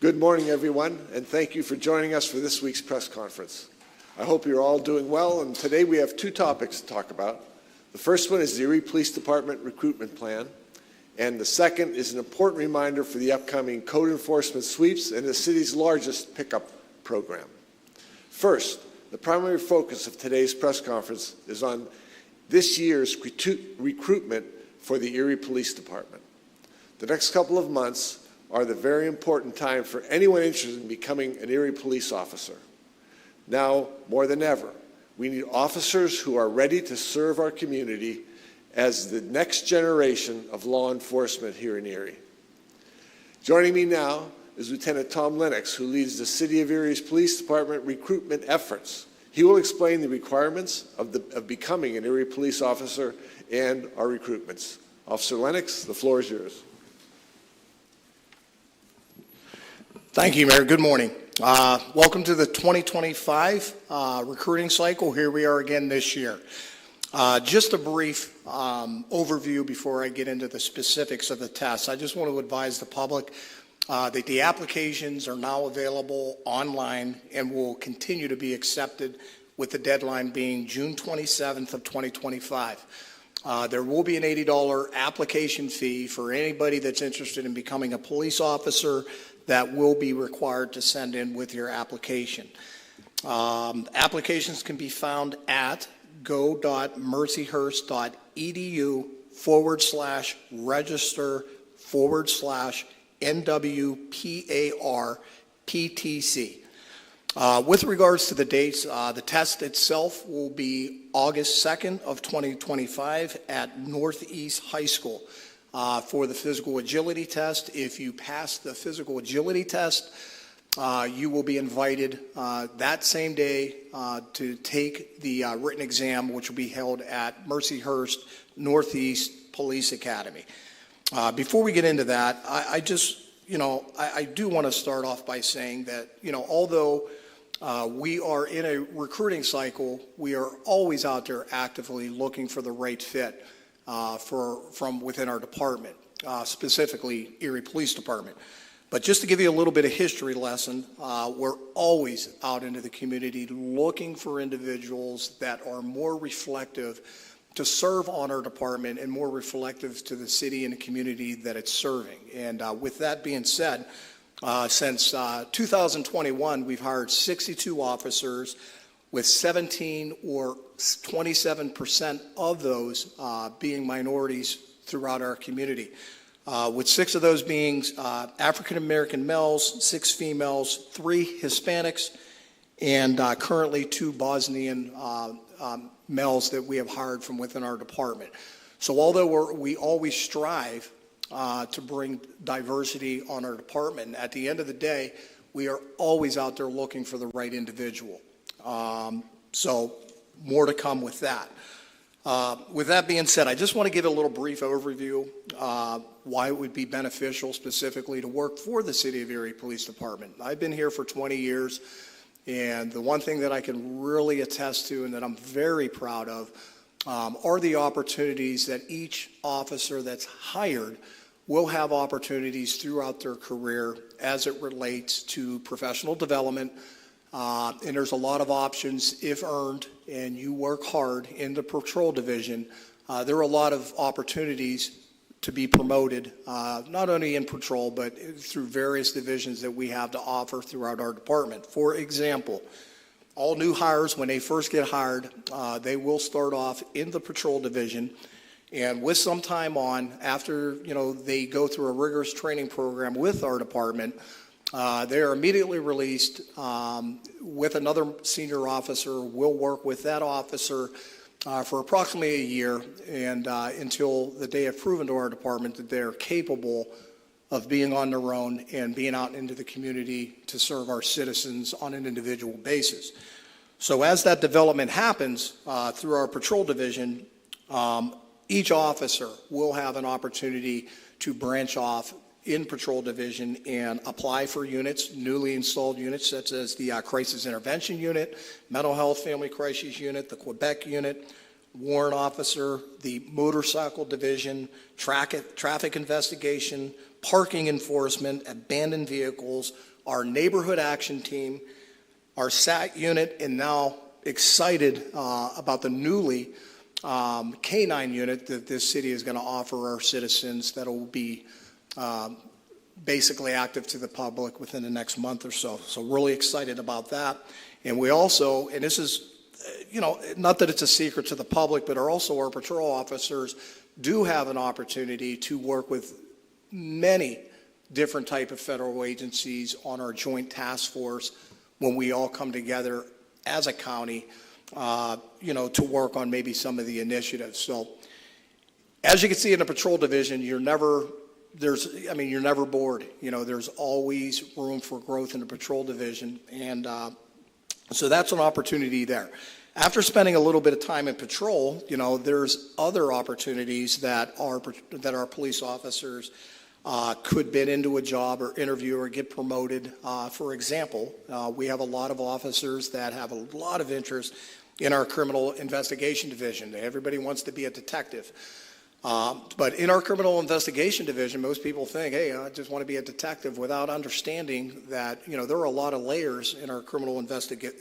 Good morning, everyone, and thank you for joining us for this week's press conference. I hope you're all doing well, and today we have two topics to talk about. The first one is the Erie Police Department recruitment plan, and the second is an important reminder for the upcoming code enforcement sweeps and the city's largest pickup program. First, the primary focus of today's press conference is on this year's recruitment for the Erie Police Department. The next couple of months are the very important time for anyone interested in becoming an Erie police officer. Now, more than ever, we need officers who are ready to serve our community as the next generation of law enforcement here in Erie. Joining me now is Lieutenant Tom Lennox, who leads the City of Erie's Police Department recruitment efforts. He will explain the requirements of becoming an Erie police officer and our recruitments. Officer Lennox, the floor is yours. Thank you, Mayor. Good morning. Welcome to the 2025 recruiting cycle. Here we are again this year. Just a brief overview before I get into the specifics of the test. I just want to advise the public that the applications are now available online and will continue to be accepted with the deadline being June 27th of 2025. There will be an $80 application fee for anybody that's interested in becoming a police officer that will be required to send in with your application. Applications can be found at go.mercyhurst.edu/register/NWPAR-PTC. With regards to the dates, the test itself will be August 2nd of 2025 at Northeast High School. For the physical agility test, if you pass the physical agility test, you will be invited that same day to take the written exam, which will be held at Mercyhurst Northeast Police Academy. Before we get into that, I do want to start off by saying that, although we are in a recruiting cycle, we are always out there actively looking for the right fit from within our department, specifically Erie Police Department. But just to give you a little bit of history lesson, we're always out into the community looking for individuals that are more reflective to serve on our department and more reflective to the city and the community that it's serving. And with that being said, since 2021, we've hired 62 officers, with 17 or 27% of those being minorities throughout our community, with 6 of those being African-American males, 6 females, 3 Hispanics, and currently 2 Bosnian males that we have hired from within our department. So although we always strive to bring diversity on our department, at the end of the day, we are always out there looking for the right individual. So more to come with that. With that being said, I just want to give a little brief overview why it would be beneficial specifically to work for the City of Erie Police Department. I've been here for 20 years, and the one thing that I can really attest to and that I'm very proud of are the opportunities that each officer that's hired will have opportunities throughout their career as it relates to professional development. And there's a lot of options if earned and you work hard in the patrol division. There are a lot of opportunities to be promoted, not only in patrol, but through various divisions that we have to offer throughout our department. For example, all new hires, when they first get hired, they will start off in the patrol division. And with some time on, after they go through a rigorous training program with our department, they are immediately released with another senior officer. We'll work with that officer for approximately a year and until the day have proven to our department that they're capable of being on their own and being out into the community to serve our citizens on an individual basis. So as that development happens through our patrol division, each officer will have an opportunity to branch off in patrol division and apply for units, newly installed units such as the crisis intervention unit, mental health family crisis unit, the Quebec unit, warrant officer, the motorcycle division, traffic investigation, parking enforcement, abandoned vehicles, our neighborhood action team, our SAT unit, and now excited about the newly K-9 unit that this city is going to offer our citizens that will be basically active to the public within the next month or so. So really excited about that. And we also, and this is, not that it's a secret to the public, but also our patrol officers do have an opportunity to work with many different type of federal agencies on our joint task force when we all come together as a county, to work on maybe some of the initiatives. So as you can see in the patrol division, you're never bored. There's always room for growth in the patrol division. And so that's an opportunity there. After spending a little bit of time in patrol, there's other opportunities that our police officers could bid into a job or interview or get promoted. For example, we have a lot of officers that have a lot of interest in our criminal investigation division. Everybody wants to be a detective. But in our criminal investigation division, most people think, hey, I just want to be a detective, without understanding that, there are a lot of layers in our criminal investigation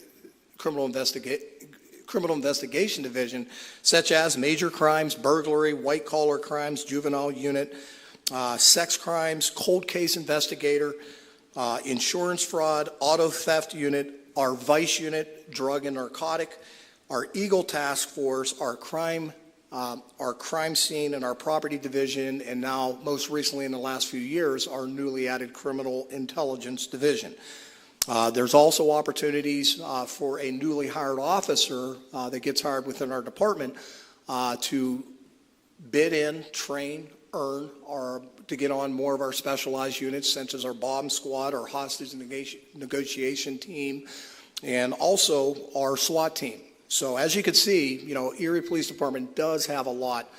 division, such as major crimes, burglary, white-collar crimes, juvenile unit, sex crimes, cold case investigator, insurance fraud, auto theft unit, our vice unit, drug and narcotic, our Eagle task force, our crime scene and our property division, and now most recently in the last few years, our newly added criminal intelligence division. There's also opportunities for a newly hired officer that gets hired within our department to bid in, train, earn, or to get on more of our specialized units, such as our bomb squad, our hostage negotiation team, and also our SWAT team. So as you can see, Erie Police Department does have a lot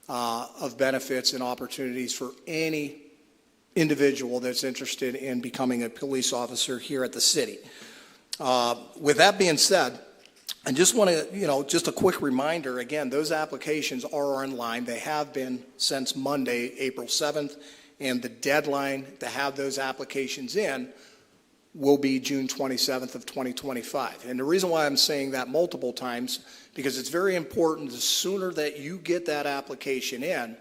of benefits and opportunities for any individual that's interested in becoming a police officer here at the city. With that being said, I just want to, just a quick reminder, again, those applications are online. They have been since Monday, April 7th, and the deadline to have those applications in will be June 27th of 2025. And the reason why I'm saying that multiple times, because it's very important, the sooner that you get that application in,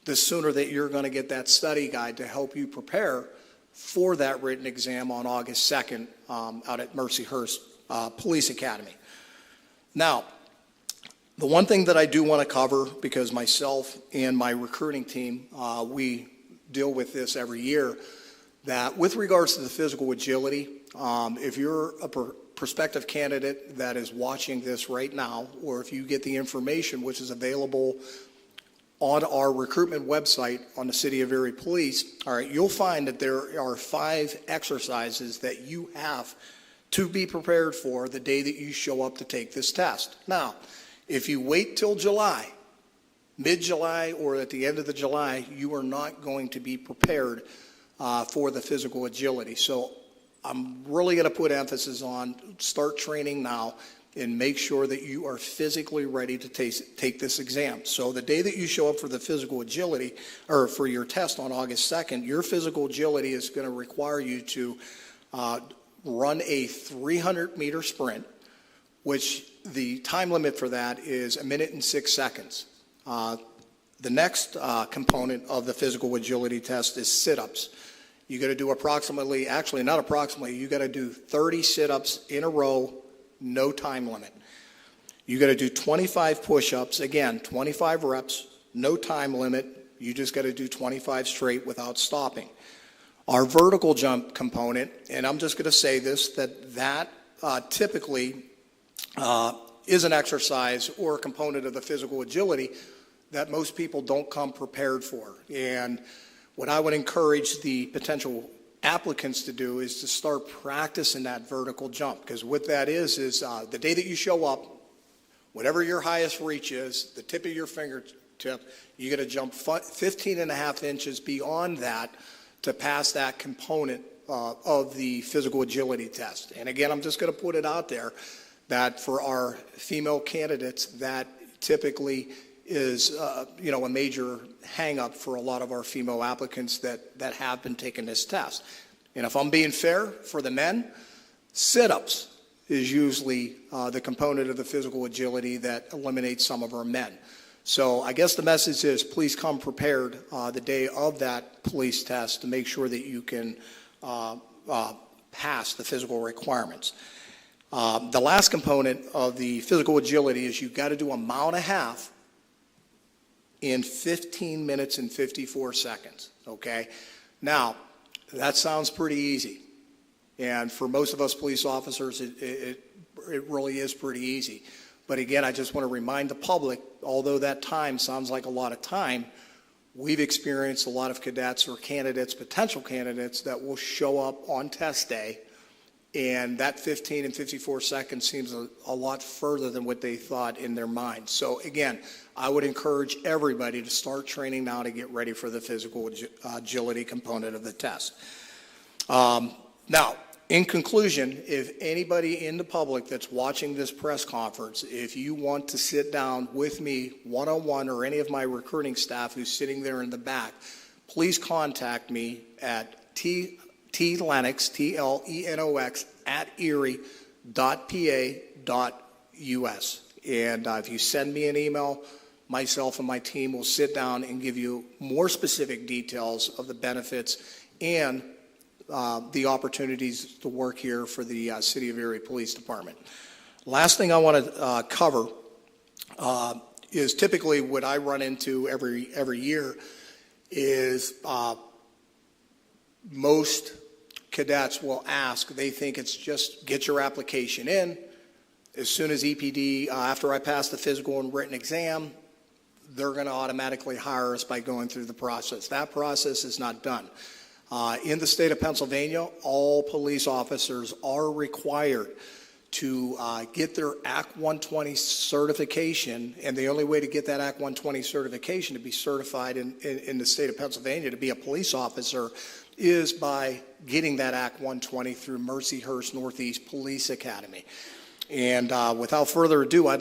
the sooner that you're going to get that study guide to help you prepare for that written exam on August 2nd out at Mercyhurst Police Academy. Now, the one thing that I do want to cover, because myself and my recruiting team, we deal with this every year, that with regards to the physical agility, if you're a prospective candidate that is watching this right now, or if you get the information which is available on our recruitment website on the City of Erie Police, all right, you'll find that there are 5 exercises that you have to be prepared for the day that you show up to take this test. Now, if you wait till July, mid-July or at the end of the July, you are not going to be prepared for the physical agility. So I'm really going to put emphasis on start training now and make sure that you are physically ready to take this exam. So the day that you show up for the physical agility, or for your test on August 2nd, your physical agility is going to require you to run a 300-meter sprint, which the time limit for that is 1 minute and 6 seconds. The next component of the physical agility test is sit-ups. You got to do you got to do 30 sit-ups in a row, no time limit. You got to do 25 push-ups, again, 25 reps, no time limit. You just got to do 25 straight without stopping. Our vertical jump component, and I'm just going to say this, that typically is an exercise or a component of the physical agility that most people don't come prepared for. And what I would encourage the potential applicants to do is to start practicing that vertical jump, because what that is the day that you show up, whatever your highest reach is, the tip of your fingertip, you got to jump 15.5 inches beyond that to pass that component of the physical agility test. And again, I'm just going to put it out there that for our female candidates, that typically is a major hang-up for a lot of our female applicants that have been taking this test. And if I'm being fair for the men, sit-ups is usually the component of the physical agility that eliminates some of our men. So I guess the message is please come prepared the day of that police test to make sure that you can pass the physical requirements. The last component of the physical agility is you've got to do a mile and a half in 15 minutes and 54 seconds, okay? Now, that sounds pretty easy. And for most of us police officers, it really is pretty easy. But again, I just want to remind the public, although that time sounds like a lot of time, we've experienced a lot of cadets or candidates, potential candidates, that will show up on test day, and that 15 and 54 seconds seems a lot further than what they thought in their mind. So again, I would encourage everybody to start training now to get ready for the physical agility component of the test. Now, in conclusion, if anybody in the public that's watching this press conference, if you want to sit down with me one-on-one or any of my recruiting staff who's sitting there in the back, please contact me at T-Lenox, T-L-E-N-O-X, @erie.pa.us. And if you send me an email, myself and my team will sit down and give you more specific details of the benefits and the opportunities to work here for the City of Erie Police Department. Last thing I want to cover is typically what I run into every year is most cadets will ask, they think it's just get your application in. As soon as EPD, after I pass the physical and written exam, they're going to automatically hire us by going through the process. That process is not done. In the state of Pennsylvania, all police officers are required to get their Act 120 certification, and the only way to get that Act 120 certification to be certified in the state of Pennsylvania to be a police officer is by getting that Act 120 through Mercyhurst Northeast Police Academy. And without further ado, we're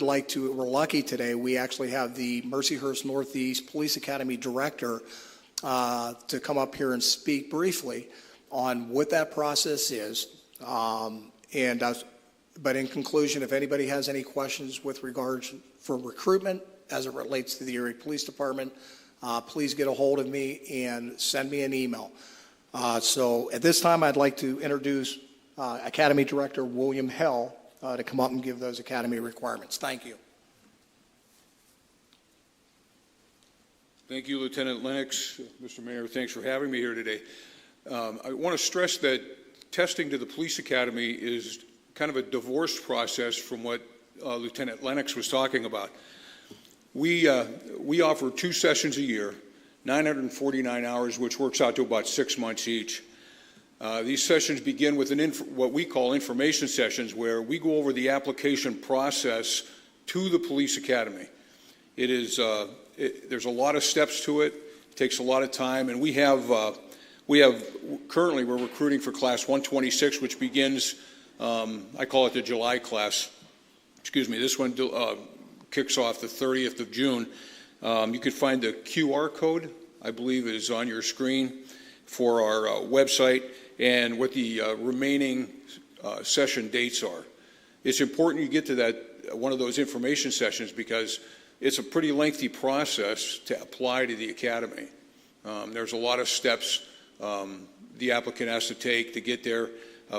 lucky today, we actually have the Mercyhurst Northeast Police Academy Director to come up here and speak briefly on what that process is. But in conclusion, if anybody has any questions with regards for recruitment as it relates to the Erie Police Department, please get a hold of me and send me an email. So at this time, I'd like to introduce Academy Director William Hell to come up and give those Academy requirements. Thank you. Thank you, Lieutenant Lennox. Mr. Mayor, thanks for having me here today. I want to stress that testing to the Police Academy is kind of a divorced process from what Lieutenant Lennox was talking about. We offer 2 sessions a year, 949 hours, which works out to about 6 months each. These sessions begin with what we call information sessions, where we go over the application process to the Police Academy. It is there's a lot of steps to it. It takes a lot of time, and currently we're recruiting for Class 126, which begins. I call it the July class. Excuse me. This one kicks off the 30th of June. You can find the QR code, I believe, is on your screen for our website, and what the remaining session dates are. It's important you get to that one of those information sessions because it's a pretty lengthy process to apply to the academy. There's a lot of steps the applicant has to take to get there,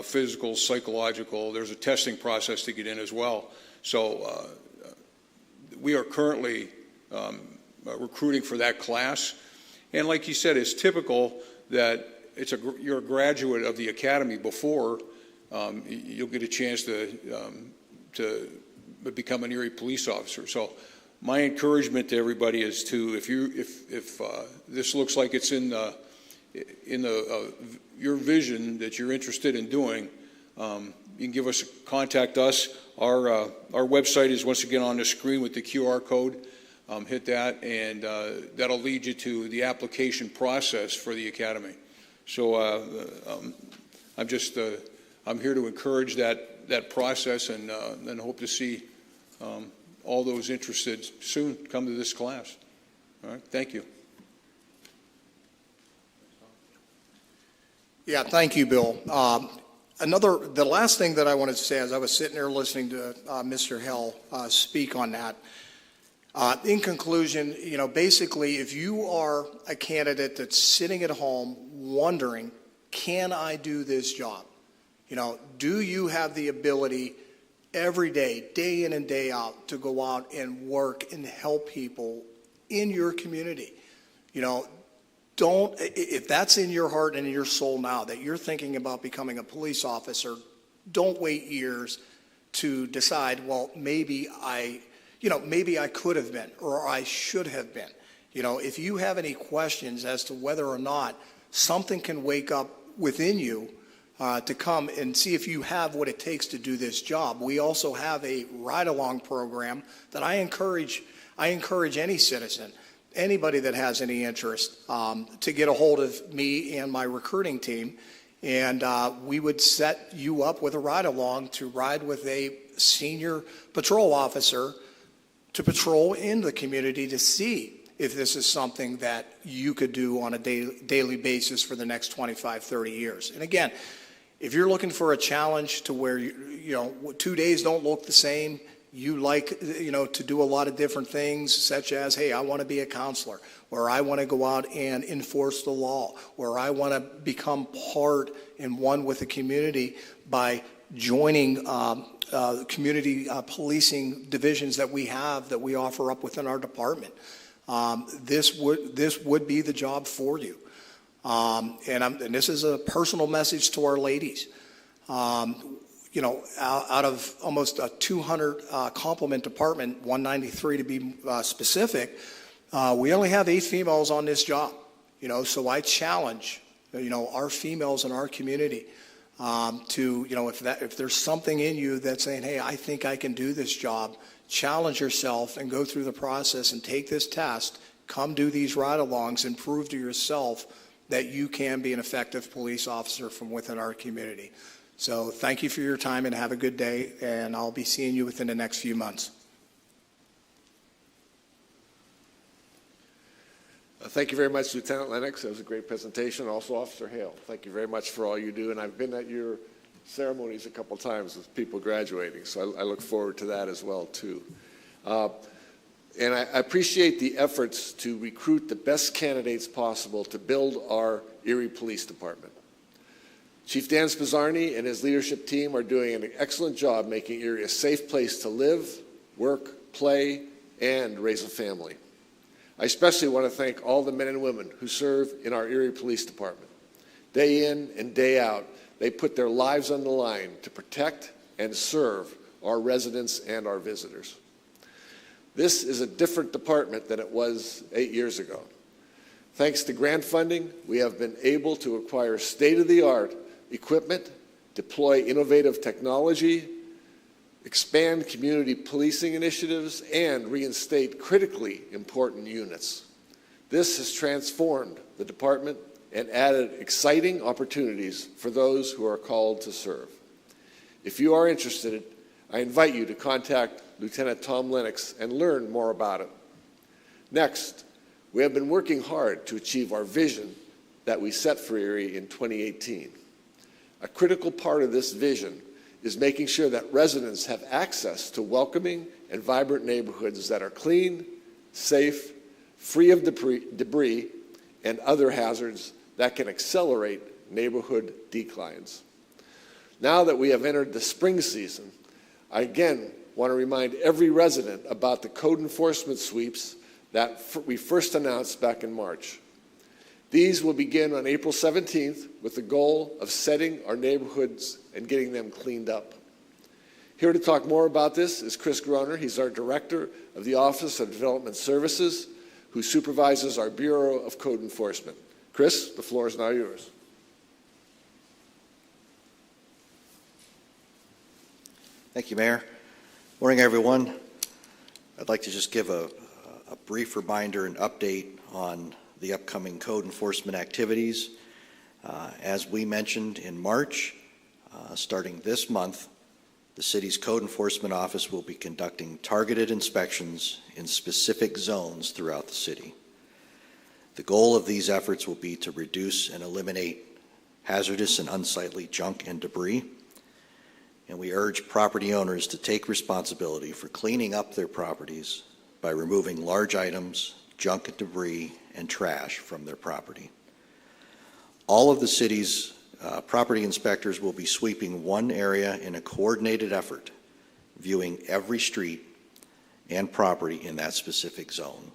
physical, psychological. There's a testing process to get in as well. So we are currently recruiting for that class. And like you said, it's typical that you're a graduate of the academy before you'll get a chance to become an Erie police officer. So my encouragement to everybody is to, if this looks like it's in your vision that you're interested in doing, you can contact us. Our website is once again on the screen with the QR code. Hit that, and that'll lead you to the application process for the academy. So I'm here to encourage that process, and hope to see all those interested soon come to this class. All right, thank you. Yeah, thank you, Bill. The last thing that I wanted to say as I was sitting there listening to Mr. Hill speak on that, in conclusion, basically, if you are a candidate that's sitting at home wondering, can I do this job? Do you have the ability every day, day in and day out, to go out and work and help people in your community? If that's in your heart and in your soul now, that you're thinking about becoming a police officer, don't wait years to decide, well, maybe I could have been, or I should have been. If you have any questions as to whether or not something can wake up within you to come and see if you have what it takes to do this job, we also have a ride-along program that I encourage any citizen, anybody that has any interest, to get a hold of me and my recruiting team, and we would set you up with a ride-along to ride with a senior patrol officer to patrol in the community to see if this is something that you could do on a daily basis for the next 25, 30 years. And again, if you're looking for a challenge to where 2 days don't look the same, you like, to do a lot of different things, such as, hey, I want to be a counselor, or I want to go out and enforce the law, or I want to become part and one with the community by joining community policing divisions that we offer up within our department. This would be the job for you. And this is a personal message to our ladies. Out of almost a 200 complement department, 193 to be specific, we only have 8 females on this job. So I challenge, our females in our community to, if there's something in you that's saying, hey, I think I can do this job, challenge yourself and go through the process and take this test, come do these ride-alongs and prove to yourself that you can be an effective police officer from within our community. So thank you for your time and have a good day, and I'll be seeing you within the next few months. Thank you very much, Lieutenant Lennox. That was a great presentation. Also, Officer Hale, thank you very much for all you do. And I've been at your ceremonies a couple times with people graduating, so I look forward to that as well, too. And I appreciate the efforts to recruit the best candidates possible to build our Erie Police Department. Chief Dan Spizzarni and his leadership team are doing an excellent job making Erie a safe place to live, work, play, and raise a family. I especially want to thank all the men and women who serve in our Erie Police Department. Day in and day out, they put their lives on the line to protect and serve our residents and our visitors. This is a different department than it was 8 years ago. Thanks to grant funding, we have been able to acquire state-of-the-art equipment, deploy innovative technology, expand community policing initiatives, and reinstate critically important units. This has transformed the department and added exciting opportunities for those who are called to serve. If you are interested, I invite you to contact Lieutenant Tom Lennox and learn more about it. Next, we have been working hard to achieve our vision that we set for Erie in 2018. A critical part of this vision is making sure that residents have access to welcoming and vibrant neighborhoods that are clean, safe, free of debris, and other hazards that can accelerate neighborhood declines. Now that we have entered the spring season, I again want to remind every resident about the code enforcement sweeps that we first announced back in March. These will begin on April 17th with the goal of setting our neighborhoods and getting them cleaned up. Here to talk more about this is Chris Groner. He's our Director of the Office of Development Services, who supervises our Bureau of Code Enforcement. Chris, the floor is now yours. Thank you, Mayor. Morning, everyone. I'd like to just give a brief reminder and update on the upcoming code enforcement activities. As we mentioned in March, starting this month, the city's code enforcement office will be conducting targeted inspections in specific zones throughout the city. The goal of these efforts will be to reduce and eliminate hazardous and unsightly junk and debris. And we urge property owners to take responsibility for cleaning up their properties by removing large items, junk and debris, and trash from their property. All of the city's property inspectors will be sweeping one area in a coordinated effort, viewing every street and property in that specific zone.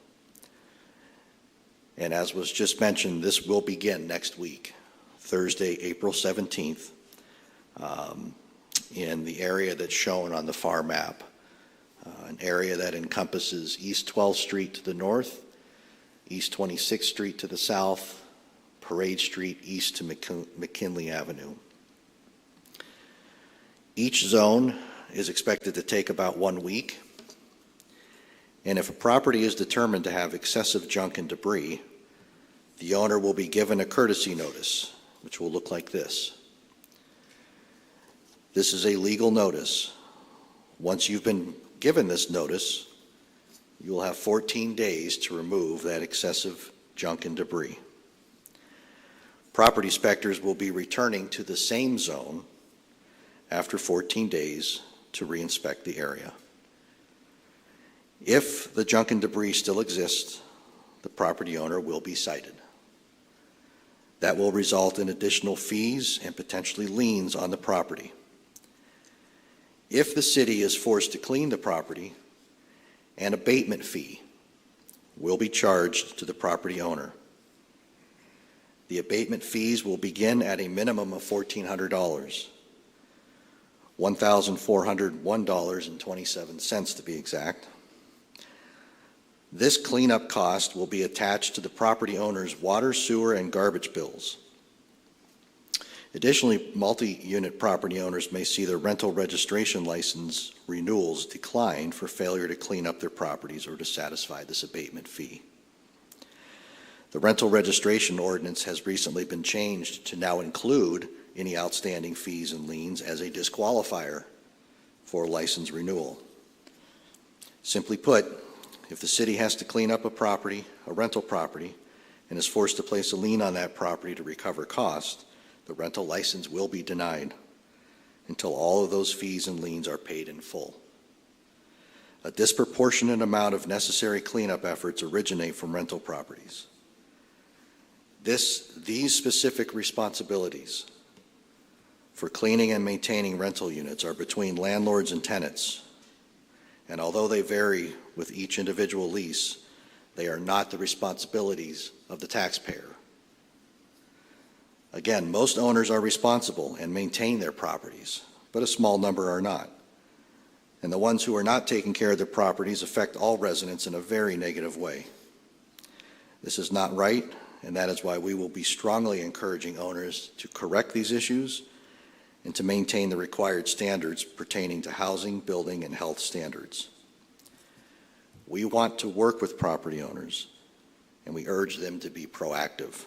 And as was just mentioned, this will begin next week, Thursday, April 17th, in the area that's shown on the far map, an area that encompasses East 12th Street to the north, East 26th Street to the south, Parade Street east to McKinley Avenue. Each zone is expected to take about 1 week, and if a property is determined to have excessive junk and debris, the owner will be given a courtesy notice, which will look like this. This is a legal notice. Once you've been given this notice, you will have 14 days to remove that excessive junk and debris. Property inspectors will be returning to the same zone after 14 days to re-inspect the area. If the junk and debris still exists, the property owner will be cited. That will result in additional fees and potentially liens on the property. If the city is forced to clean the property, an abatement fee will be charged to the property owner. The abatement fees will begin at a minimum of $1,400, $1,401.27 to be exact. This cleanup cost will be attached to the property owner's water, sewer, and garbage bills. Additionally, multi-unit property owners may see their rental registration license renewals decline for failure to clean up their properties or to satisfy this abatement fee. The rental registration ordinance has recently been changed to now include any outstanding fees and liens as a disqualifier for license renewal. Simply put, if the city has to clean up a property, a rental property, and is forced to place a lien on that property to recover costs, the rental license will be denied until all of those fees and liens are paid in full. A disproportionate amount of necessary cleanup efforts originate from rental properties. These specific responsibilities for cleaning and maintaining rental units are between landlords and tenants, and although they vary with each individual lease, they are not the responsibilities of the taxpayer. Again, most owners are responsible and maintain their properties, but a small number are not. And the ones who are not taking care of their properties affect all residents in a very negative way. This is not right, and that is why we will be strongly encouraging owners to correct these issues and to maintain the required standards pertaining to housing, building, and health standards. We want to work with property owners, and we urge them to be proactive.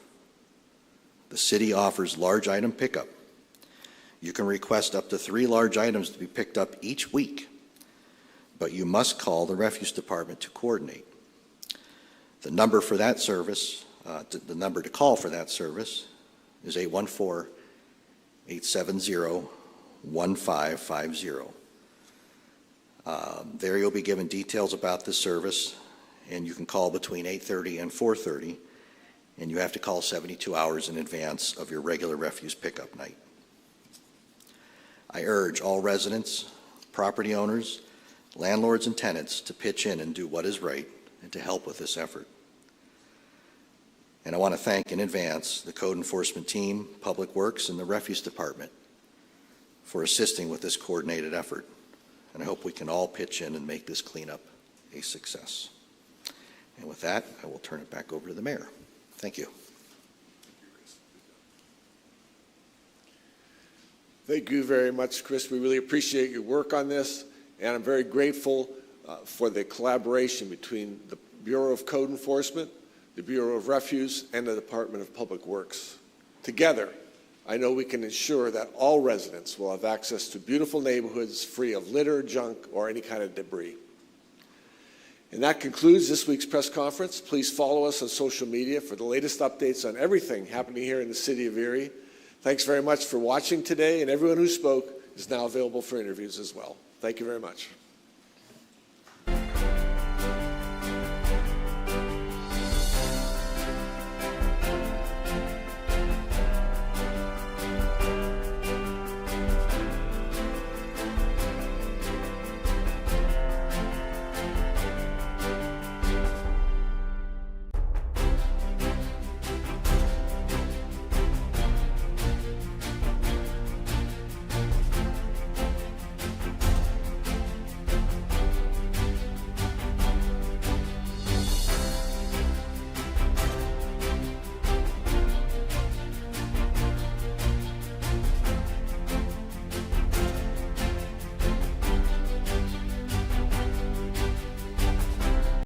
The city offers large item pickup. You can request up to 3 large items to be picked up each week, but you must call the refuse department to coordinate. The number for that service, the number to call for that service is 814-870-1550. There you'll be given details about this service, and you can call between 8:30 and 4:30, and you have to call 72 hours in advance of your regular refuse pickup night. I urge all residents, property owners, landlords, and tenants to pitch in and do what is right and to help with this effort. And I want to thank in advance the Code Enforcement Team, Public Works, and the Refuse Department for assisting with this coordinated effort. And I hope we can all pitch in and make this cleanup a success. And with that, I will turn it back over to the mayor. Thank you. Thank you very much, Chris. We really appreciate your work on this, and I'm very grateful for the collaboration between the Bureau of Code Enforcement, the Bureau of Refuse, and the Department of Public Works. Together, I know we can ensure that all residents will have access to beautiful neighborhoods free of litter, junk, or any kind of debris. And that concludes this week's press conference. Please follow us on social media for the latest updates on everything happening here in the city of Erie. Thanks very much for watching today, and everyone who spoke is now available for interviews as well. Thank you very much.